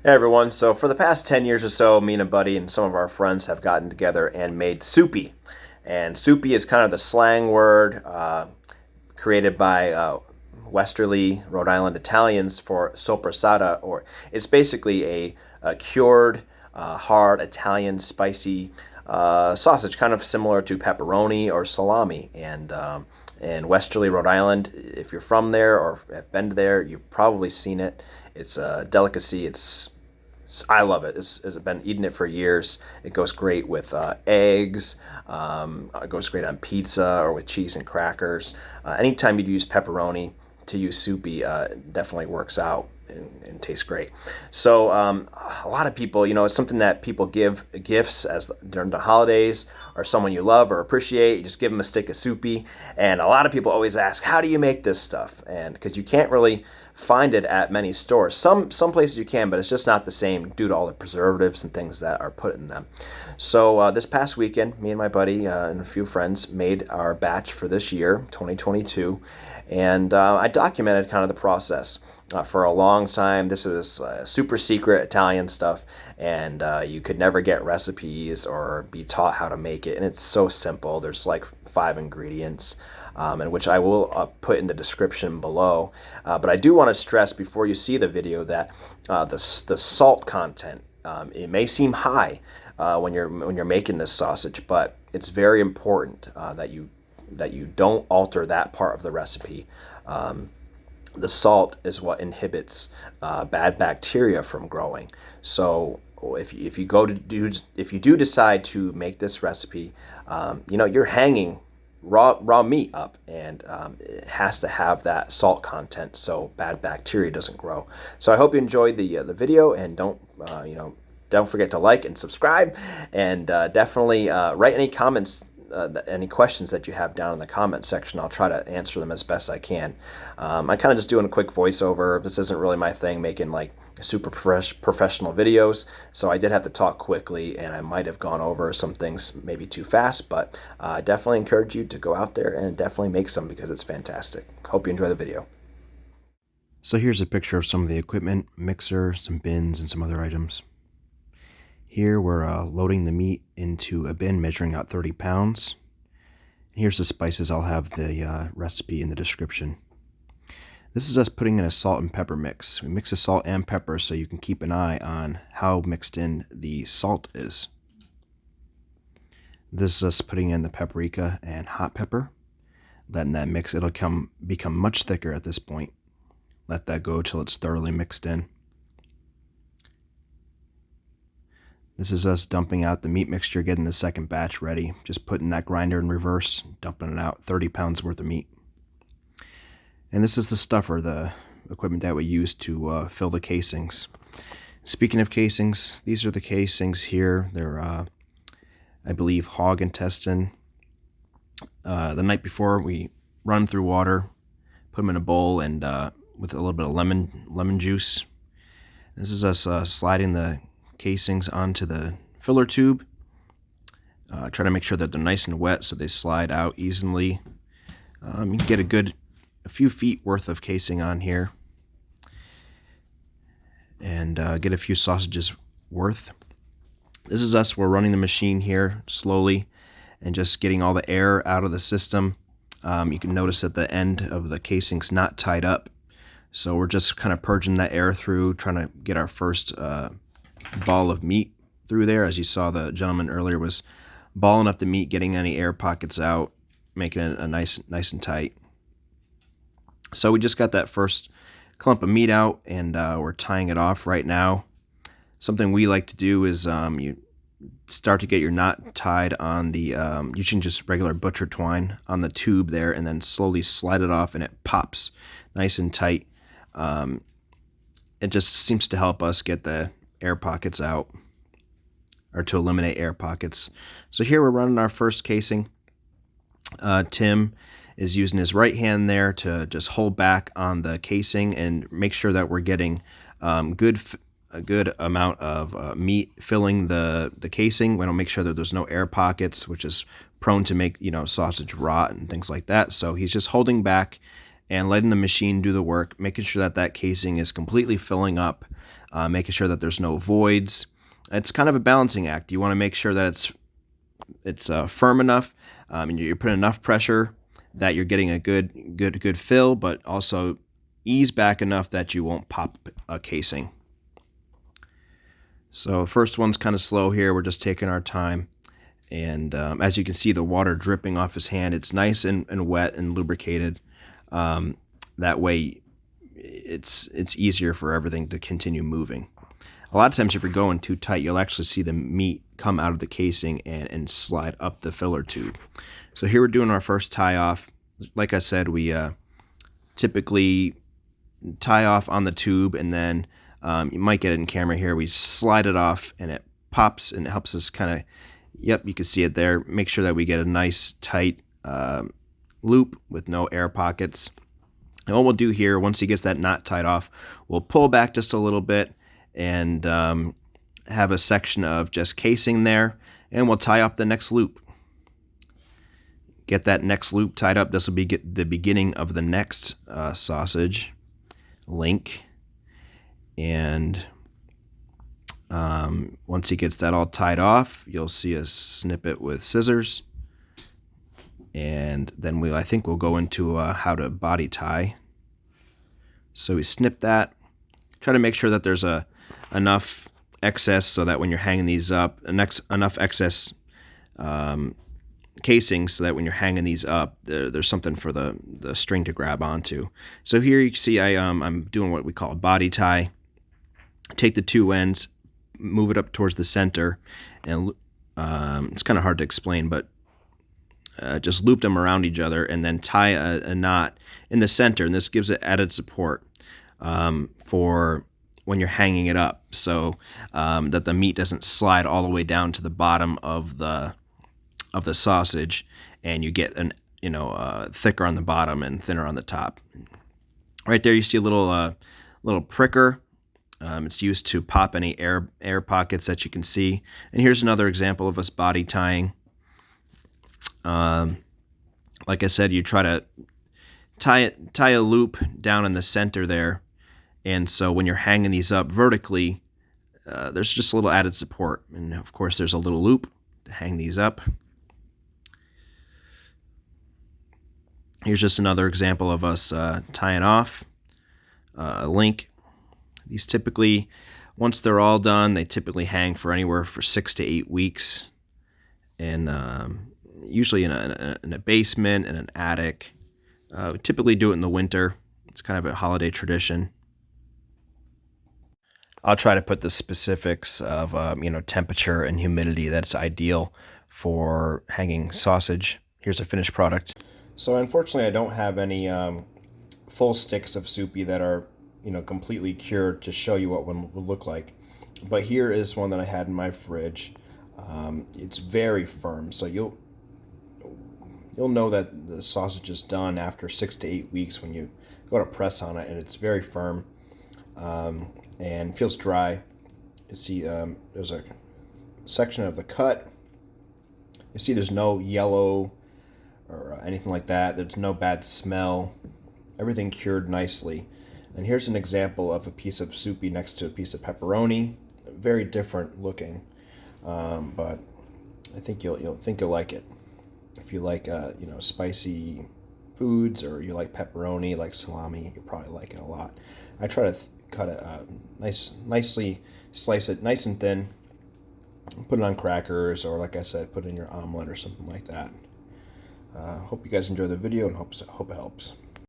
Hey everyone, so for the past 10 years or so, me and a buddy and some of our friends have gotten together and made Soupy. And Soupy is kind of the slang word created by Westerly Rhode Island Italians for Soppressata, or it's basically a cured, hard Italian spicy sausage, kind of similar to pepperoni or salami. And Westerly, Rhode Island, if you're from there or have been there, you've probably seen it. It's a delicacy. I love it. I've been eating it for years. It goes great with eggs. It goes great on pizza or with cheese and crackers. Anytime you use pepperoni to use soupy, definitely works out and tastes great. So a lot of people, it's something that people give gifts as during the holidays, or someone you love or appreciate. You just give them a stick of soupy. And a lot of people always ask, how do you make this stuff? And because you can't really find it at many stores. Some places you can, but it's just not the same due to all the preservatives and things that are put in them. So this past weekend, me and my buddy and a few friends made our batch for this year, 2022, and I documented kind of the process. For a long time, this is super secret Italian stuff, and you could never get recipes or be taught how to make it. And it's so simple. There's like 5 ingredients, and which I will put in the description below. But I do want to stress before you see the video that the salt content, it may seem high when you're making this sausage, but it's very important that you don't alter that part of the recipe. The salt is what inhibits bad bacteria from growing. So if you do decide to make this recipe, you're hanging raw meat up, and it has to have that salt content so bad bacteria doesn't grow. So I hope you enjoyed the video, and don't forget to like and subscribe, and definitely write any comments, any questions that you have down in the comment section. I'll try to answer them as best I can. I kind of just doing a quick voiceover. This isn't really my thing, making like super professional videos, so I did have to talk quickly, and I might have gone over some things maybe too fast, but I definitely encourage you to go out there and definitely make some because it's fantastic. Hope you enjoy the video. So here's a picture of some of the equipment: mixer, some bins, and some other items. Here we're loading the meat into a bin measuring out 30 pounds. Here's the spices. I'll have the recipe in the description. This is us putting in a salt and pepper mix. We mix the salt and pepper so you can keep an eye on how mixed in the salt is. This is us putting in the paprika and hot pepper, letting that mix. It'll become much thicker at this point. Let that go till it's thoroughly mixed in. This is us dumping out the meat mixture, getting the second batch ready. Just putting that grinder in reverse, dumping it out, 30 pounds worth of meat. And this is the stuffer, the equipment that we use to fill the casings. Speaking of casings, these are the casings here. They're, I believe, hog intestine. The night before, we run them through water, put them in a bowl, and with a little bit of lemon juice. This is us sliding the casings onto the filler tube. Try to make sure that they're nice and wet so they slide out easily. You can get a few feet worth of casing on here, and get a few sausages worth. This is us. We're running the machine here slowly and just getting all the air out of the system. You can notice that the end of the casing's not tied up, so we're just kind of purging that air through, trying to get our first ball of meat through there. As you saw, the gentleman earlier was balling up the meat, getting any air pockets out, making it a nice and tight. So we just got that first clump of meat out, and we're tying it off right now. Something we like to do is you start to get your knot tied on the, using just regular butcher twine on the tube there, and then slowly slide it off, and it pops nice and tight. It just seems to help us get the air pockets out, or to eliminate air pockets. So here we're running our first casing. Tim is using his right hand there to just hold back on the casing and make sure that we're getting a good amount of meat filling the casing. We want to make sure that there's no air pockets, which is prone to make sausage rot and things like that. So he's just holding back and letting the machine do the work, making sure that that casing is completely filling up. making sure that there's no voids. It's kind of a balancing act. You want to make sure that it's firm enough, and you're putting enough pressure that you're getting a good fill, but also ease back enough that you won't pop a casing. So first one's kind of slow here. We're just taking our time. And as you can see, the water dripping off his hand. It's nice and wet and lubricated. That way it's easier for everything to continue moving. A lot of times if you're going too tight, you'll actually see the meat come out of the casing and slide up the filler tube. So here we're doing our first tie off. Like I said, we typically tie off on the tube, and then you might get it in camera here. We slide it off and it pops, and it helps us kind of, yep, you can see it there. Make sure that we get a nice tight loop with no air pockets. And what we'll do here, once he gets that knot tied off, we'll pull back just a little bit and have a section of just casing there, and we'll tie up the next loop. Get that next loop tied up. This will be the beginning of the next sausage link. And once he gets that all tied off, you'll see us snip it with scissors. And then I think we'll go into how to body tie. So we snip that. Try to make sure that there's enough excess so that when you're hanging these up, enough excess casings so that when you're hanging these up, there's something for the string to grab onto. So here you can see I'm doing what we call a body tie. Take the two ends, move it up towards the center, and it's kind of hard to explain, but just loop them around each other and then tie a knot in the center, and this gives it added support for when you're hanging it up, so that the meat doesn't slide all the way down to the bottom of the sausage, and you get thicker on the bottom and thinner on the top. Right there you see a little pricker. It's used to pop any air pockets that you can see. And here's another example of us body tying. Like I said, you try to tie a loop down in the center there, and so when you're hanging these up vertically, there's just a little added support. And of course there's a little loop to hang these up. Here's just another example of us tying off a link. These typically, once they're all done, they typically hang for anywhere for 6 to 8 weeks, and usually in a basement, in an attic. We typically do it in the winter. It's kind of a holiday tradition. I'll try to put the specifics of temperature and humidity that's ideal for hanging sausage. Here's a finished product. So unfortunately, I don't have any full sticks of Soupy that are completely cured to show you what one would look like. But here is one that I had in my fridge. It's very firm, so you'll know that the sausage is done after 6 to 8 weeks when you go to press on it, and it's very firm and feels dry. You see there's a section of the cut. You see there's no yellow or anything like that. There's no bad smell. Everything cured nicely. And here's an example of a piece of Soupy next to a piece of pepperoni. Very different looking, but I think you'll like it. If you like spicy foods, or you like pepperoni, like salami, you'll probably like it a lot. I try to cut it nicely, slice it nice and thin, put it on crackers, or like I said, put it in your omelet or something like that. Hope you guys enjoy the video, and hope it helps.